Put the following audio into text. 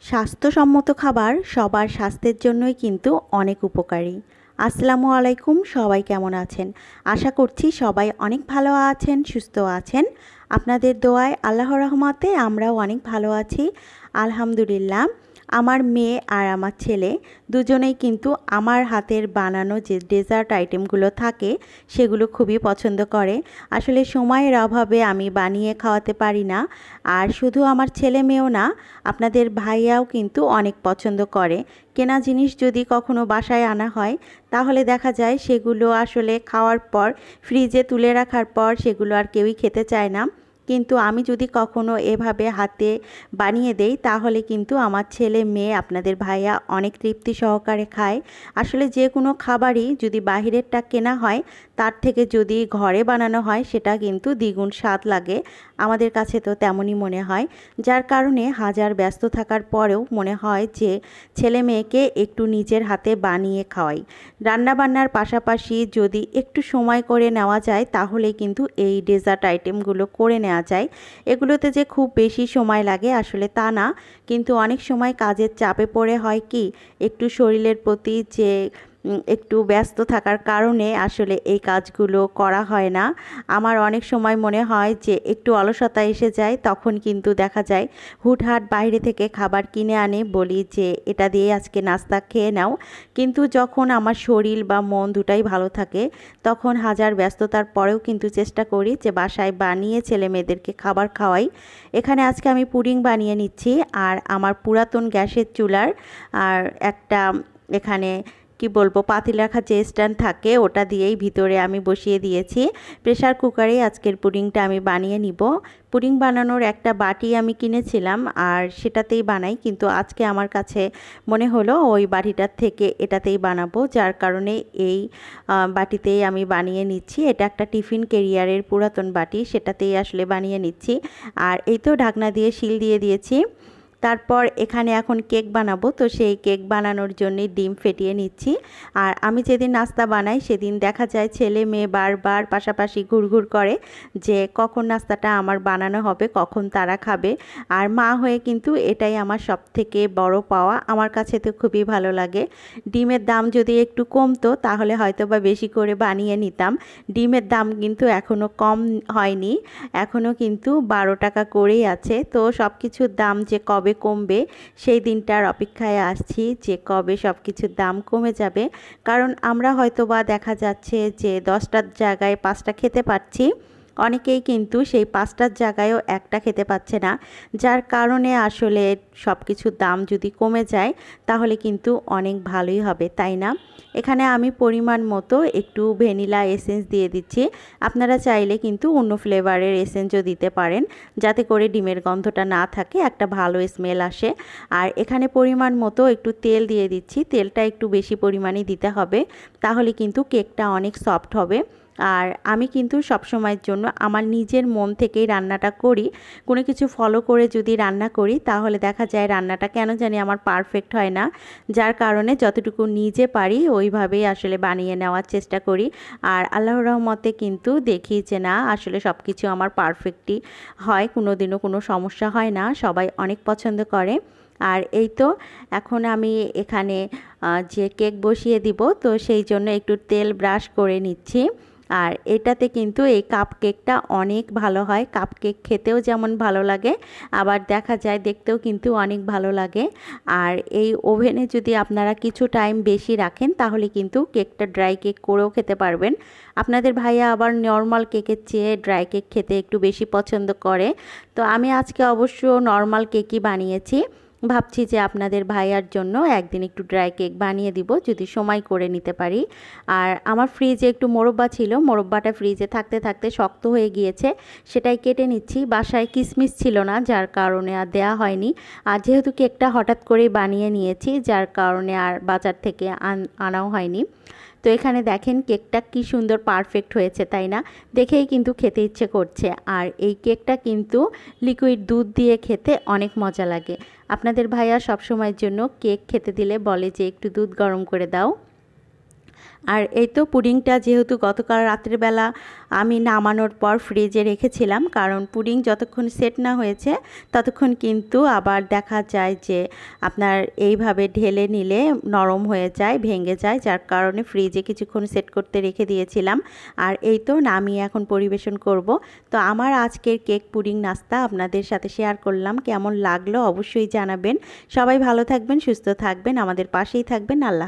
স্বাস্থ্যসম্মত খাবার সবার স্বাস্থ্যের জন্যই কিন্তু অনেক উপকারী। আসসালামু আলাইকুম, সবাই কেমন আছেন? আশা করছি সবাই অনেক ভালো আছেন, সুস্থ আছেন। আপনাদের দোয়ায় আল্লাহর রহমতে আমরাও অনেক ভালো আছি, আলহামদুলিল্লাহ। আমার মেয়ে আর আমার ছেলে দুজনেই কিন্তু আমার হাতের বানানো যে ডেজার্ট আইটেমগুলো থাকে সেগুলো খুবই পছন্দ করে। আসলে সময়ের অভাবে আমি বানিয়ে খাওয়াতে পারি না। আর শুধু আমার ছেলে মেয়েও না, আপনাদের ভাইয়াও কিন্তু অনেক পছন্দ করে। কেনা জিনিস যদি কখনো বাসায় আনা হয় তাহলে দেখা যায় সেগুলো আসলে খাওয়ার পর ফ্রিজে তুলে রাখার পর সেগুলো আর কেউই খেতে চায় না। কিন্তু আমি যদি কখনো এভাবে হাতে বানিয়ে দেই তাহলে কিন্তু আমার ছেলে মেয়ে আপনাদের ভাইয়া অনেক তৃপ্তি সহকারে খায়। আসলে যে কোনো খাবারই যদি বাহিরেরটা কেনা হয় তার থেকে যদি ঘরে বানানো হয় সেটা কিন্তু দ্বিগুণ স্বাদ লাগে। আমাদের কাছে তো তেমনই মনে হয়। যার কারণে হাজার ব্যস্ত থাকার পরেও মনে হয় যে ছেলে মেয়েকে একটু নিজের হাতে বানিয়ে খাওয়াই। রান্নাবান্নার পাশাপাশি যদি একটু সময় করে নেওয়া যায় তাহলে কিন্তু এই ডেজার্ট আইটেমগুলো করে নেওয়া যায়। এগুলোতে যে খুব বেশি সময় লাগে আসলে তা না, কিন্তু অনেক সময় কাজের চাপে পড়ে হয় কি একটু শরীরের প্রতি যে একটু ব্যস্ত থাকার কারণে আসলে এই কাজগুলো করা হয় না। আমার অনেক সময় মনে হয় যে একটু অলসতা এসে যায়, তখন কিন্তু দেখা যায় হুটহাট বাইরে থেকে খাবার কিনে আনে, বলি যে এটা দিয়ে আজকে নাস্তা খেয়ে নাও। কিন্তু যখন আমার শরীর বা মন দুটাই ভালো থাকে তখন হাজার ব্যস্ততার পরেও কিন্তু চেষ্টা করি যে বাসায় বানিয়ে ছেলে মেয়েদেরকে খাবার খাওয়াই। এখানে আজকে আমি পুডিং বানিয়ে নিচ্ছি, আর আমার পুরাতন গ্যাসের চুলার আর একটা এখানে কি বলবো পাতিল রাখার যে স্ট্যান্ড থাকে ওটা দিয়েই ভিতরে আমি বসিয়ে দিয়েছি। প্রেসার কুকারেই আজকের পুডিংটা আমি বানিয়ে নিব। পুডিং বানানোর একটা বাটি আমি কিনেছিলাম আর সেটাতেই বানাই, কিন্তু আজকে আমার কাছে মনে হলো ওই বাটিটার থেকে এটাতেই বানাবো, যার কারণে এই বাটিতেই আমি বানিয়ে নিচ্ছি। এটা একটা টিফিন ক্যারিয়ারের পুরাতন বাটি, সেটাতেই আসলে বানিয়ে নিচ্ছি। আর এই তো ঢাকনা দিয়ে শিল দিয়ে দিয়েছি। তারপর এখানে এখন কেক বানাবো, তো সেই কেক বানানোর জন্য ডিম ফেটিয়ে নিচ্ছি। আর আমি যেদিন নাস্তা বানাই সেদিন দেখা যায় ছেলে মেয়ে বারবার পাশাপাশি ঘুরঘুর করে যে কখন নাস্তাটা আমার বানানো হবে, কখন তারা খাবে। আর মা হয়ে কিন্তু এটাই আমার সব থেকে বড় পাওয়া, আমার কাছে তো খুবই ভালো লাগে। ডিমের দাম যদি একটু কমতো তাহলে হয়তো বা বেশি করে বানিয়ে নিতাম। ডিমের দাম কিন্তু এখনও কম হয়নি, এখনও কিন্তু 12 টাকা করেই আছে। তো সব কিছুর দাম যে কবে কমবে সেই দিনটার অপেক্ষায় আসছি যে কবে সব কিছুর দাম কমে যাবে। কারণ আমরা হয়তো বা দেখা যাচ্ছে যে 10টার জায়গায় 5টা খেতে পাচ্ছি, অনেকেই কিন্তু সেই 5টার জায়গায়ও একটা খেতে পাচ্ছে না। যার কারণে আসলে সব কিছুর দাম যদি কমে যায় তাহলে কিন্তু অনেক ভালোই হবে, তাই না? এখানে আমি পরিমাণ মতো একটু ভ্যানিলা এসেন্স দিয়ে দিচ্ছি। আপনারা চাইলে কিন্তু অন্য ফ্লেভারের এসেন্সও দিতে পারেন, যাতে করে ডিমের গন্ধটা না থাকে, একটা ভালো স্মেল আসে। আর এখানে পরিমাণ মতো একটু তেল দিয়ে দিচ্ছি, তেলটা একটু বেশি পরিমাণে দিতে হবে, তাহলে কিন্তু কেকটা অনেক সফট হবে। আর আমি কিন্তু সবসময়ের জন্য আমার নিজের মন থেকেই রান্নাটা করি। কোনো কিছু ফলো করে যদি রান্না করি তাহলে দেখা যায় রান্নাটা কেন জানি আমার পারফেক্ট হয় না। যার কারণে যতটুকু নিজে পারি ওইভাবেই আসলে বানিয়ে নেওয়ার চেষ্টা করি। আর আল্লাহর রহমতে কিন্তু দেখি যে না, আসলে সব কিছু আমার পারফেক্টই হয়, কোনো দিনও কোনো সমস্যা হয় না, সবাই অনেক পছন্দ করে। আর এই তো এখন আমি এখানে যে কেক বসিয়ে দিব, তো সেই জন্য একটু তেল ব্রাশ করে নিচ্ছি। আর এটাতে কিন্তু এই কাপ কেকটা অনেক ভালো হয়, কাপ কেক খেতেও যেমন ভালো লাগে আবার দেখা যায় দেখতেও কিন্তু অনেক ভালো লাগে। আর এই ওভেনে যদি আপনারা কিছু টাইম বেশি রাখেন তাহলে কিন্তু কেকটা ড্রাই কেক করেও খেতে পারবেন। আপনাদের ভাইয়া আবার নর্মাল কেকের চেয়ে ড্রাই কেক খেতে একটু বেশি পছন্দ করে, তো আমি আজকে অবশ্য নর্মাল কেকই বানিয়েছি। ভাবছি যে আপনাদের ভাইয়ার জন্য একদিন একটু ড্রাই কেক বানিয়ে দিব যদি সময় করে নিতে পারি। আর আমার ফ্রিজে একটু মোরব্বা ছিল, মোরব্বাটা ফ্রিজে থাকতে থাকতে শক্ত হয়ে গিয়েছে, সেটাই কেটে নিচ্ছি। বাসায় কিশমিশ ছিল না যার কারণে আর দেয়া হয়নি। আর যেহেতু কেকটা হঠাৎ করেই বানিয়ে নিয়েছি যার কারণে আর বাজার থেকে আনাও হয়নি। তো এখানে দেখেন কেকটা কি সুন্দর পারফেক্ট হয়েছে, তাই না? দেখেই কিন্তু খেতে ইচ্ছে করছে। আর এই কেকটা কিন্তু লিকুইড দুধ দিয়ে খেতে অনেক মজা লাগে। আপনাদের ভাইয়া সবসময়ের জন্য কেক খেতে দিলে বলে যে একটু দুধ গরম করে দাও। আর এই তো পুডিংটা যেহেতু গতকাল রাত্রিবেলা আমি নামানোর পর ফ্রিজে রেখেছিলাম, কারণ পুডিং যতক্ষণ সেট না হয়েছে ততক্ষণ কিন্তু আবার দেখা যায় যে আপনার এইভাবে ঢেলে নিলে নরম হয়ে যায়, ভেঙে যায়, যার কারণে ফ্রিজে কিছুক্ষণ সেট করতে রেখে দিয়েছিলাম। আর এই তো নামিয়ে এখন পরিবেশন করব। তো আমার আজকের কেক পুডিং নাস্তা আপনাদের সাথে শেয়ার করলাম, কেমন লাগলো অবশ্যই জানাবেন। সবাই ভালো থাকবেন, সুস্থ থাকবেন, আমাদের পাশেই থাকবেন। আল্লাহ।